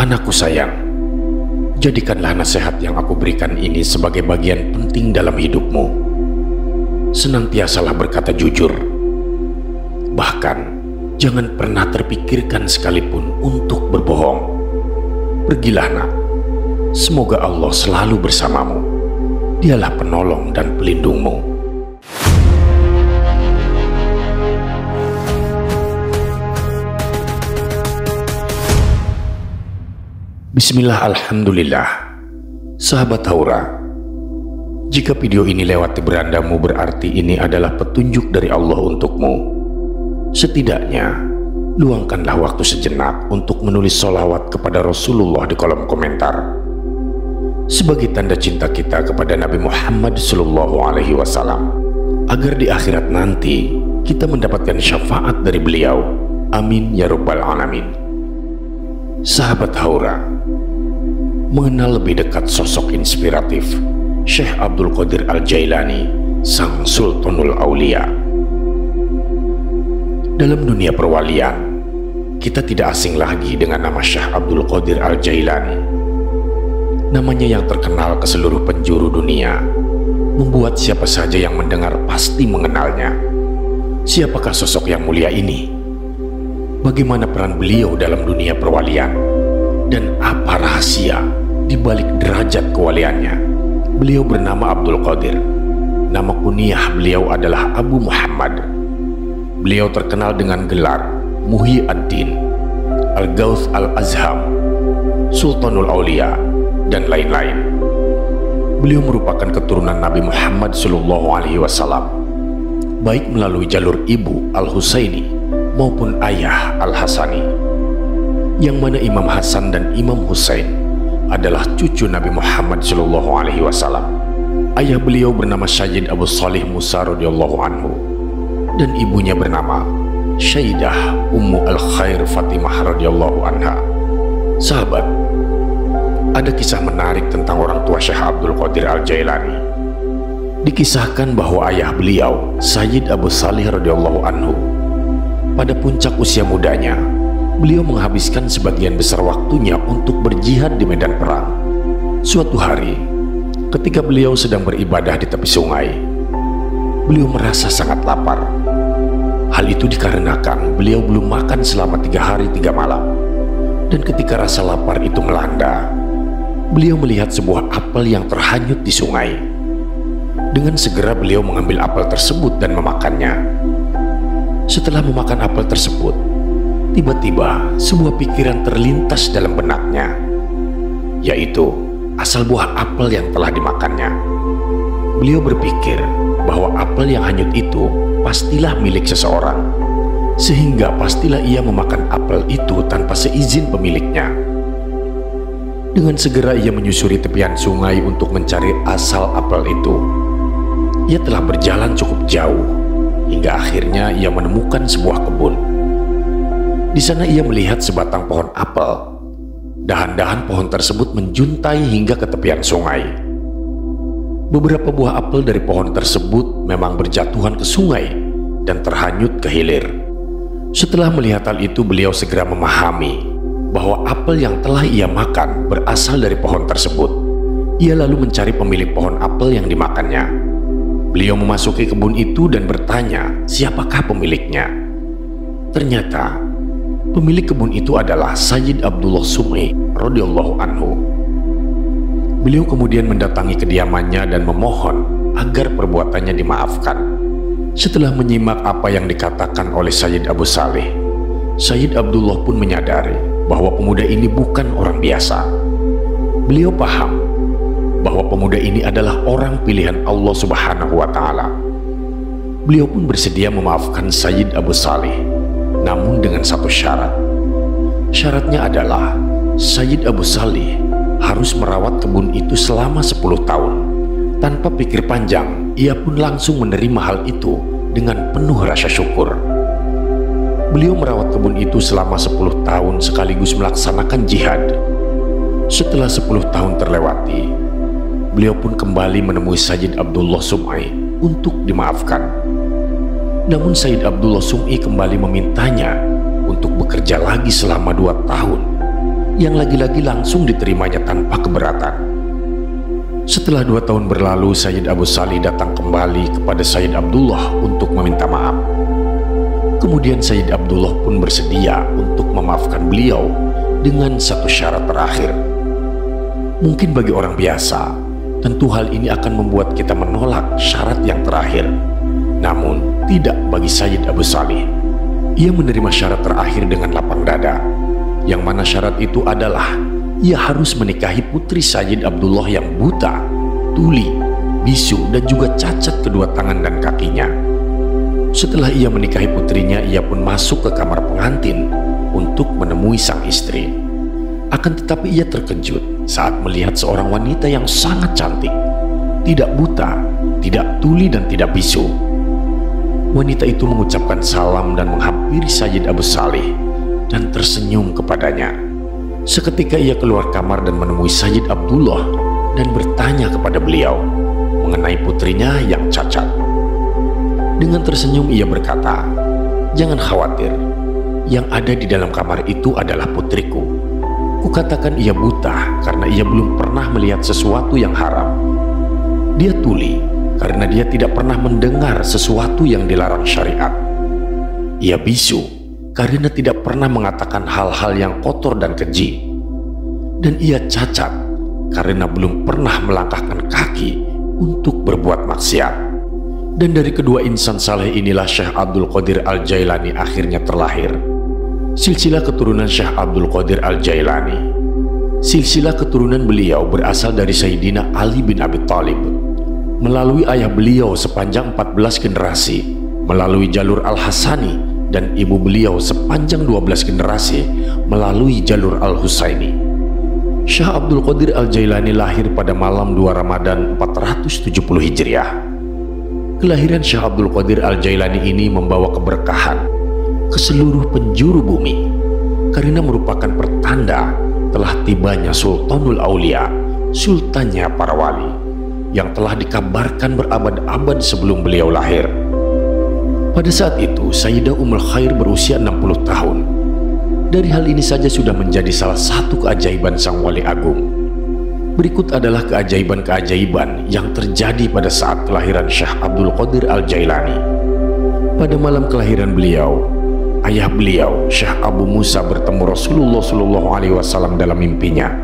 Anakku sayang, jadikanlah nasihat yang aku berikan ini sebagai bagian penting dalam hidupmu. Senantiasalah berkata jujur. Bahkan, jangan pernah terpikirkan sekalipun untuk berbohong. Pergilah nak, semoga Allah selalu bersamamu. Dialah penolong dan pelindungmu. Bismillah, alhamdulillah. Sahabat Haura, jika video ini lewat di berandamu berarti ini adalah petunjuk dari Allah untukmu. Setidaknya, luangkanlah waktu sejenak untuk menulis sholawat kepada Rasulullah di kolom komentar. Sebagai tanda cinta kita kepada Nabi Muhammad SAW, agar di akhirat nanti kita mendapatkan syafaat dari beliau. Amin ya rabbal alamin. Sahabat Haura, mengenal lebih dekat sosok inspiratif Syekh Abdul Qadir Al-Jailani, sang Sultanul Aulia. Dalam dunia perwalian, kita tidak asing lagi dengan nama Syekh Abdul Qadir Al-Jailani. Namanya yang terkenal ke seluruh penjuru dunia membuat siapa saja yang mendengar pasti mengenalnya. Siapakah sosok yang mulia ini? Bagaimana peran beliau dalam dunia perwalian? Dan apa rahasia di balik derajat kewaliannya? Beliau bernama Abdul Qadir. Nama kunyah beliau adalah Abu Muhammad. Beliau terkenal dengan gelar Muhyi ad-Din, Al-Gauth Al-Azham, Sultanul Aulia, dan lain-lain. Beliau merupakan keturunan Nabi Muhammad SAW, baik melalui jalur ibu Al-Husaini maupun ayah Al-Hasani, yang mana Imam Hasan dan Imam Husain adalah cucu Nabi Muhammad SAW. Ayah beliau bernama Sayyid Abu Salih Musa radhiyallahu anhu, dan ibunya bernama Syaidah Ummu Al-Khair Fatimah radhiyallahu anha. Sahabat, ada kisah menarik tentang orang tua Syekh Abdul Qadir Al-Jailani. Dikisahkan bahwa ayah beliau, Sayyid Abu Salih radhiyallahu anhu, pada puncak usia mudanya, beliau menghabiskan sebagian besar waktunya untuk berjihad di medan perang. Suatu hari, ketika beliau sedang beribadah di tepi sungai, beliau merasa sangat lapar. Hal itu dikarenakan beliau belum makan selama 3 hari 3 malam. Dan ketika rasa lapar itu melanda, beliau melihat sebuah apel yang terhanyut di sungai. Dengan segera beliau mengambil apel tersebut dan memakannya. Setelah memakan apel tersebut, tiba-tiba sebuah pikiran terlintas dalam benaknya, yaitu asal buah apel yang telah dimakannya. Beliau berpikir bahwa apel yang hanyut itu pastilah milik seseorang, sehingga pastilah ia memakan apel itu tanpa seizin pemiliknya. Dengan segera ia menyusuri tepian sungai untuk mencari asal apel itu. Ia telah berjalan cukup jauh hingga akhirnya ia menemukan sebuah kebun. Di sana ia melihat sebatang pohon apel. Dahan-dahan pohon tersebut menjuntai hingga ke tepian sungai. Beberapa buah apel dari pohon tersebut memang berjatuhan ke sungai dan terhanyut ke hilir. Setelah melihat hal itu, beliau segera memahami bahwa apel yang telah ia makan berasal dari pohon tersebut. Ia lalu mencari pemilik pohon apel yang dimakannya. Beliau memasuki kebun itu dan bertanya siapakah pemiliknya. Ternyata pemilik kebun itu adalah Sayyid Abdullah Sum'i radhiyallahu anhu. Beliau kemudian mendatangi kediamannya dan memohon agar perbuatannya dimaafkan. Setelah menyimak apa yang dikatakan oleh Sayyid Abu Salih, Sayyid Abdullah pun menyadari bahwa pemuda ini bukan orang biasa. Beliau paham bahwa pemuda ini adalah orang pilihan Allah Subhanahu wa Ta'ala. Beliau pun bersedia memaafkan Sayyid Abu Salih, namun dengan satu syarat. Syaratnya adalah Sayyid Abu Salih harus merawat kebun itu selama 10 tahun. Tanpa pikir panjang, ia pun langsung menerima hal itu dengan penuh rasa syukur. Beliau merawat kebun itu selama 10 tahun sekaligus melaksanakan jihad. Setelah 10 tahun terlewati, beliau pun kembali menemui Sayyid Abdullah Sum'i untuk dimaafkan. Namun Sayyid Abdullah Sum'i kembali memintanya untuk bekerja lagi selama 2 tahun yang lagi-lagi langsung diterimanya tanpa keberatan. Setelah 2 tahun berlalu, Sayyid Abu Salih datang kembali kepada Sayyid Abdullah untuk meminta maaf. Kemudian Sayyid Abdullah pun bersedia untuk memaafkan beliau dengan satu syarat terakhir. Mungkin bagi orang biasa, tentu hal ini akan membuat kita menolak syarat yang terakhir. Namun, tidak bagi Sayyid Abu Salih. Ia menerima syarat terakhir dengan lapang dada, yang mana syarat itu adalah ia harus menikahi putri Sayyid Abdullah yang buta, tuli, bisu, dan juga cacat kedua tangan dan kakinya. Setelah ia menikahi putrinya, ia pun masuk ke kamar pengantin untuk menemui sang istri. Akan tetapi ia terkejut saat melihat seorang wanita yang sangat cantik, tidak buta, tidak tuli, dan tidak bisu. Wanita itu mengucapkan salam dan menghampiri Sayyid Abu Salih dan tersenyum kepadanya. Seketika ia keluar kamar dan menemui Sayyid Abdullah dan bertanya kepada beliau mengenai putrinya yang cacat. Dengan tersenyum ia berkata, "Jangan khawatir, yang ada di dalam kamar itu adalah putriku. Kukatakan ia buta karena ia belum pernah melihat sesuatu yang haram. Dia tuli karena dia tidak pernah mendengar sesuatu yang dilarang syariat. Ia bisu karena tidak pernah mengatakan hal-hal yang kotor dan keji. Dan ia cacat karena belum pernah melangkahkan kaki untuk berbuat maksiat." Dan dari kedua insan saleh inilah Syekh Abdul Qadir Al-Jailani akhirnya terlahir. Silsilah keturunan Syekh Abdul Qadir Al-Jailani. Silsilah keturunan beliau berasal dari Sayyidina Ali bin Abi Thalib, melalui ayah beliau sepanjang 14 generasi, melalui jalur Al-Hasani, dan ibu beliau sepanjang 12 generasi melalui jalur Al-Husaini. Syekh Abdul Qadir Al-Jailani lahir pada malam 2 Ramadan 470 Hijriah. Kelahiran Syekh Abdul Qadir Al-Jailani ini membawa keberkahan ke seluruh penjuru bumi karena merupakan pertanda telah tibanya Sultanul Aulia, sultannya para wali, yang telah dikabarkan berabad-abad sebelum beliau lahir. Pada saat itu Sayyidah Ummul Khair berusia 60 tahun. Dari hal ini saja sudah menjadi salah satu keajaiban sang wali agung. Berikut adalah keajaiban-keajaiban yang terjadi pada saat kelahiran Syekh Abdul Qadir Al-Jailani. Pada malam kelahiran beliau, ayah beliau Syekh Abu Musa bertemu Rasulullah SAW dalam mimpinya.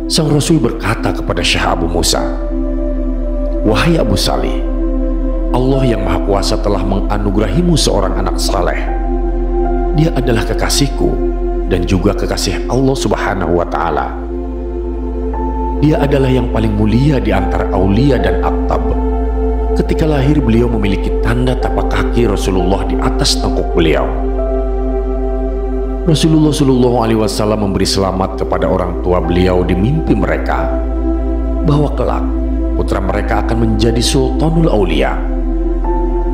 Sang Rasul berkata kepada Syekh Abu Musa, "Wahai Abu Salih, Allah yang Maha Kuasa telah menganugerahimu seorang anak saleh. Dia adalah kekasihku dan juga kekasih Allah Subhanahu wa Ta'ala. Dia adalah yang paling mulia di antara aulia dan aqtab. Ketika lahir beliau memiliki tanda tapak kaki Rasulullah di atas tengkuk beliau." Rasulullah SAW memberi selamat kepada orang tua beliau di mimpi mereka bahwa kelak putra mereka akan menjadi Sultanul Aulia.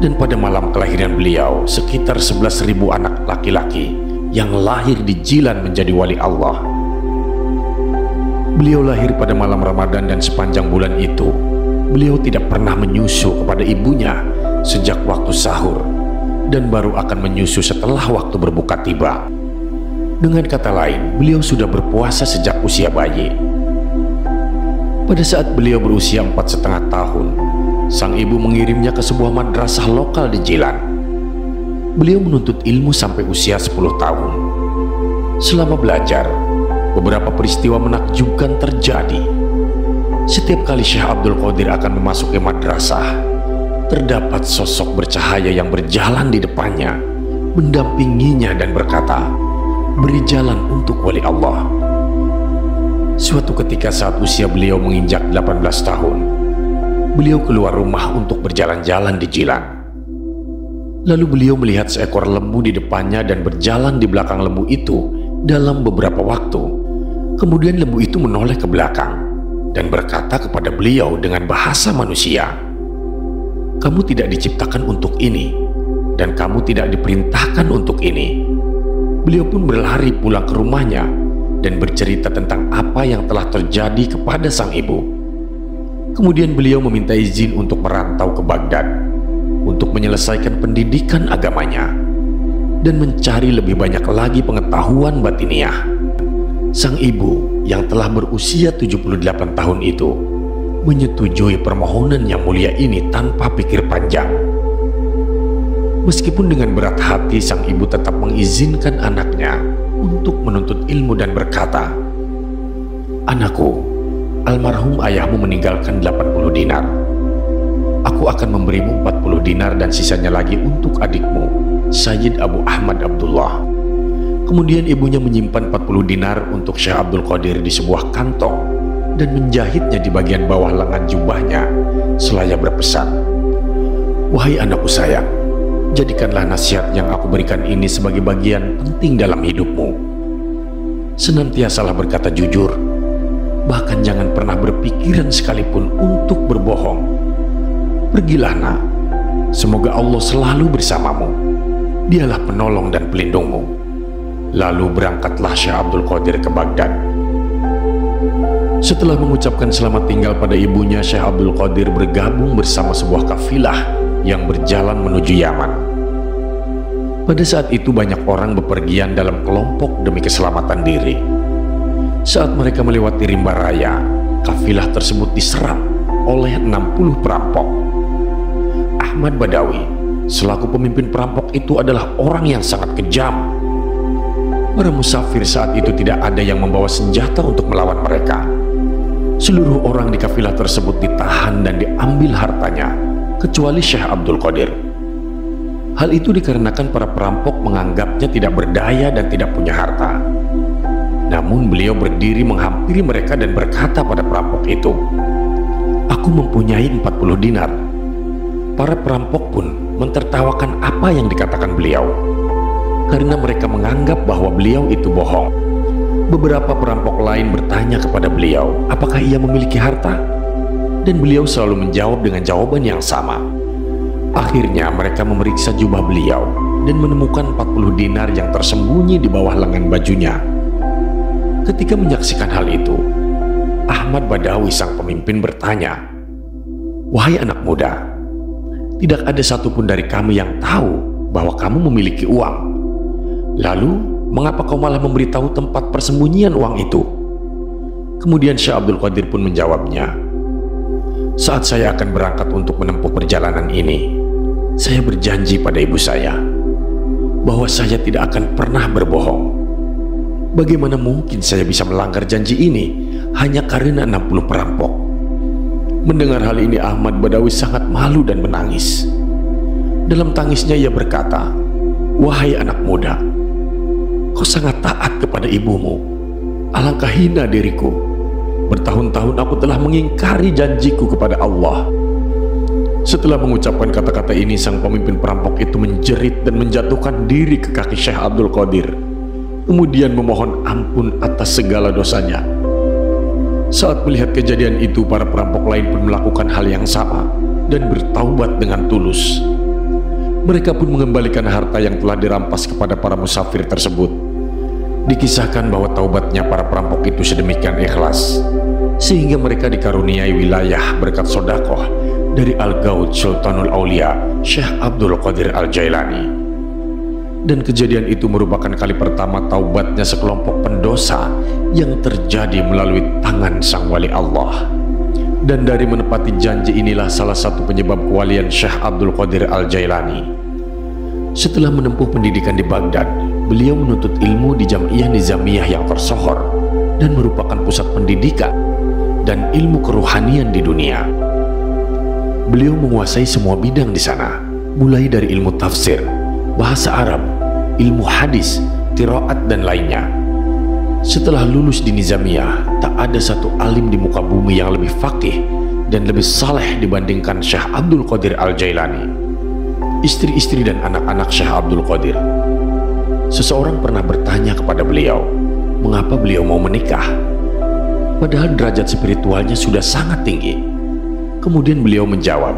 Dan pada malam kelahiran beliau, sekitar 11.000 anak laki-laki yang lahir di Jilan menjadi wali Allah. Beliau lahir pada malam Ramadan dan sepanjang bulan itu beliau tidak pernah menyusu kepada ibunya sejak waktu sahur, dan baru akan menyusu setelah waktu berbuka tiba. Dengan kata lain, beliau sudah berpuasa sejak usia bayi. Pada saat beliau berusia 4,5 tahun, sang ibu mengirimnya ke sebuah madrasah lokal di Jilan. Beliau menuntut ilmu sampai usia 10 tahun. Selama belajar, beberapa peristiwa menakjubkan terjadi. Setiap kali Syekh Abdul Qadir akan memasuki madrasah, terdapat sosok bercahaya yang berjalan di depannya, mendampinginya dan berkata, "Beri jalan untuk wali Allah." Suatu ketika saat usia beliau menginjak 18 tahun, beliau keluar rumah untuk berjalan-jalan di Jilan. Lalu beliau melihat seekor lembu di depannya dan berjalan di belakang lembu itu dalam beberapa waktu. Kemudian lembu itu menoleh ke belakang dan berkata kepada beliau dengan bahasa manusia, "Kamu tidak diciptakan untuk ini, dan kamu tidak diperintahkan untuk ini." Beliau pun berlari pulang ke rumahnya dan bercerita tentang apa yang telah terjadi kepada sang ibu. Kemudian beliau meminta izin untuk merantau ke Baghdad untuk menyelesaikan pendidikan agamanya dan mencari lebih banyak lagi pengetahuan batiniah. Sang ibu yang telah berusia 78 tahun itu menyetujui permohonan yang mulia ini tanpa pikir panjang. Meskipun dengan berat hati, sang ibu tetap mengizinkan anaknya untuk menuntut ilmu dan berkata, "Anakku, almarhum ayahmu meninggalkan 80 dinar. Aku akan memberimu 40 dinar dan sisanya lagi untuk adikmu, Sayyid Abu Ahmad Abdullah." Kemudian ibunya menyimpan 40 dinar untuk Syekh Abdul Qadir di sebuah kantong dan menjahitnya di bagian bawah lengan jubahnya seraya berpesan, "Wahai anakku sayang, jadikanlah nasihat yang aku berikan ini sebagai bagian penting dalam hidupmu. Senantiasalah berkata jujur, bahkan jangan pernah berpikiran sekalipun untuk berbohong. Pergilah nak, semoga Allah selalu bersamamu. Dialah penolong dan pelindungmu." Lalu berangkatlah Syekh Abdul Qadir ke Baghdad. Setelah mengucapkan selamat tinggal pada ibunya, Syekh Abdul Qadir bergabung bersama sebuah kafilah yang berjalan menuju Yaman. Pada saat itu banyak orang bepergian dalam kelompok demi keselamatan diri. Saat mereka melewati rimba raya, kafilah tersebut diserang oleh 60 perampok. Ahmad Badawi selaku pemimpin perampok itu adalah orang yang sangat kejam. Para musafir saat itu tidak ada yang membawa senjata untuk melawan mereka. Seluruh orang di kafilah tersebut ditahan dan diambil hartanya, kecuali Syekh Abdul Qadir. Hal itu dikarenakan para perampok menganggapnya tidak berdaya dan tidak punya harta. Namun beliau berdiri menghampiri mereka dan berkata pada perampok itu, "Aku mempunyai 40 dinar." Para perampok pun mentertawakan apa yang dikatakan beliau, karena mereka menganggap bahwa beliau itu bohong. Beberapa perampok lain bertanya kepada beliau apakah ia memiliki harta, dan beliau selalu menjawab dengan jawaban yang sama. Akhirnya mereka memeriksa jubah beliau dan menemukan 40 dinar yang tersembunyi di bawah lengan bajunya. Ketika menyaksikan hal itu, Ahmad Badawi sang pemimpin bertanya, "Wahai anak muda, tidak ada satupun dari kami yang tahu bahwa kamu memiliki uang. Lalu, mengapa kau malah memberitahu tempat persembunyian uang itu?" Kemudian Syekh Abdul Qadir pun menjawabnya, "Saat saya akan berangkat untuk menempuh perjalanan ini, saya berjanji pada ibu saya bahwa saya tidak akan pernah berbohong. Bagaimana mungkin saya bisa melanggar janji ini hanya karena 60 perampok?" Mendengar hal ini, Ahmad Badawi sangat malu dan menangis. Dalam tangisnya ia berkata, "Wahai anak muda, kau sangat taat kepada ibumu. Alangkah hina diriku. Bertahun-tahun aku telah mengingkari janjiku kepada Allah." Setelah mengucapkan kata-kata ini, sang pemimpin perampok itu menjerit dan menjatuhkan diri ke kaki Syekh Abdul Qadir, kemudian memohon ampun atas segala dosanya. Saat melihat kejadian itu, para perampok lain pun melakukan hal yang sama dan bertaubat dengan tulus. Mereka pun mengembalikan harta yang telah dirampas kepada para musafir tersebut. Dikisahkan bahwa taubatnya para perampok itu sedemikian ikhlas, sehingga mereka dikaruniai wilayah berkat sodakoh dari Al-Gawd Sultanul Aulia Syekh Abdul Qadir Al-Jailani. Dan kejadian itu merupakan kali pertama taubatnya sekelompok pendosa yang terjadi melalui tangan sang wali Allah. Dan dari menepati janji inilah salah satu penyebab kewalian Syekh Abdul Qadir Al-Jailani. Setelah menempuh pendidikan di Baghdad, beliau menuntut ilmu di Jamiah Nizamiyah yang tersohor dan merupakan pusat pendidikan dan ilmu keruhanian di dunia. Beliau menguasai semua bidang di sana, mulai dari ilmu tafsir, bahasa Arab, ilmu hadis, qiraat, dan lainnya. Setelah lulus di Nizamiyah, tak ada satu alim di muka bumi yang lebih faqih dan lebih saleh dibandingkan Syekh Abdul Qadir Al-Jailani. Istri-istri dan anak-anak Syekh Abdul Qadir. Seseorang pernah bertanya kepada beliau, mengapa beliau mau menikah, padahal derajat spiritualnya sudah sangat tinggi. Kemudian beliau menjawab,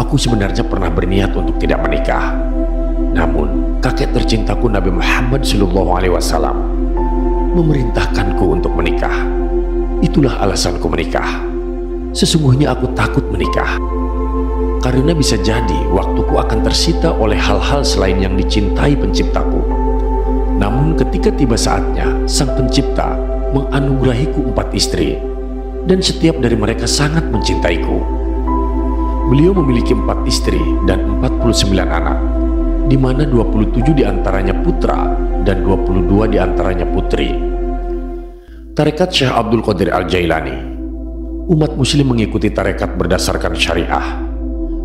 "Aku sebenarnya pernah berniat untuk tidak menikah. Namun kakek tercintaku Nabi Muhammad SAW memerintahkanku untuk menikah. Itulah alasanku menikah. Sesungguhnya aku takut menikah, karena bisa jadi waktuku akan tersita oleh hal-hal selain yang dicintai penciptaku. Namun Namun ketika tiba saatnya, Sang Pencipta menganugerahiku 4 istri, dan setiap dari mereka sangat mencintaiku. Beliau memiliki 4 istri dan 49 anak, di mana 27 diantaranya putra dan 22 diantaranya putri. Tarekat Syekh Abdul Qadir Al-Jailani. Umat muslim mengikuti tarekat berdasarkan syariah.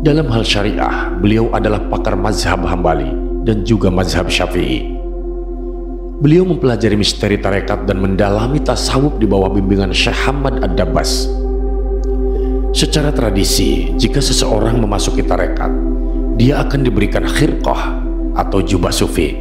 Dalam hal syariah, beliau adalah pakar mazhab Hambali dan juga mazhab Syafi'i. Beliau mempelajari misteri tarekat dan mendalami tasawuf di bawah bimbingan Syekh Hamad Ad-Dabbas. Secara tradisi, jika seseorang memasuki tarekat, dia akan diberikan khirqah atau jubah sufi.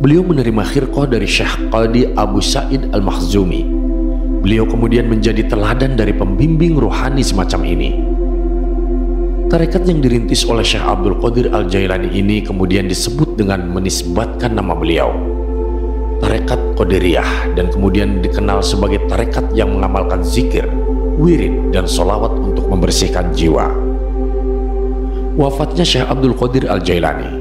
Beliau menerima khirqah dari Syekh Qadi Abu Sa'id Al-Makhzumi. Beliau kemudian menjadi teladan dari pembimbing rohani semacam ini. Tarekat yang dirintis oleh Syekh Abdul Qadir Al-Jailani ini kemudian disebut dengan menisbatkan nama beliau, Tarekat Qadiriyah, dan kemudian dikenal sebagai tarekat yang mengamalkan zikir, wirid, dan sholawat untuk membersihkan jiwa. Wafatnya Syekh Abdul Qadir Al-Jailani.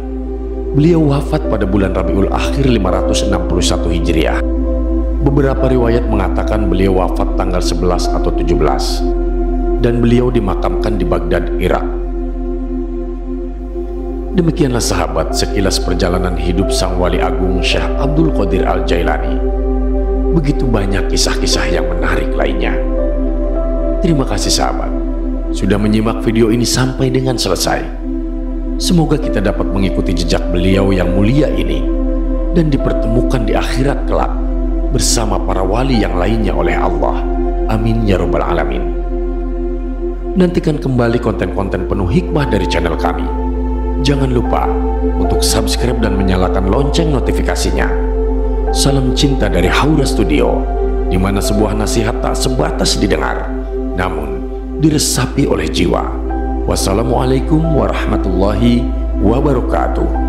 Beliau wafat pada bulan Rabiul Akhir 561 Hijriah. Beberapa riwayat mengatakan beliau wafat tanggal 11 atau 17, dan beliau dimakamkan di Baghdad, Irak. Demikianlah sahabat sekilas perjalanan hidup Sang Wali Agung Syekh Abdul Qadir Al-Jailani. Begitu banyak kisah-kisah yang menarik lainnya. Terima kasih sahabat sudah menyimak video ini sampai dengan selesai. Semoga kita dapat mengikuti jejak beliau yang mulia ini dan dipertemukan di akhirat kelak bersama para wali yang lainnya oleh Allah. Amin ya rabbal alamin. Nantikan kembali konten-konten penuh hikmah dari channel kami. Jangan lupa untuk subscribe dan menyalakan lonceng notifikasinya. Salam cinta dari Haura Studio, di mana sebuah nasihat tak sebatas didengar, namun diresapi oleh jiwa. Wassalamualaikum warahmatullahi wabarakatuh.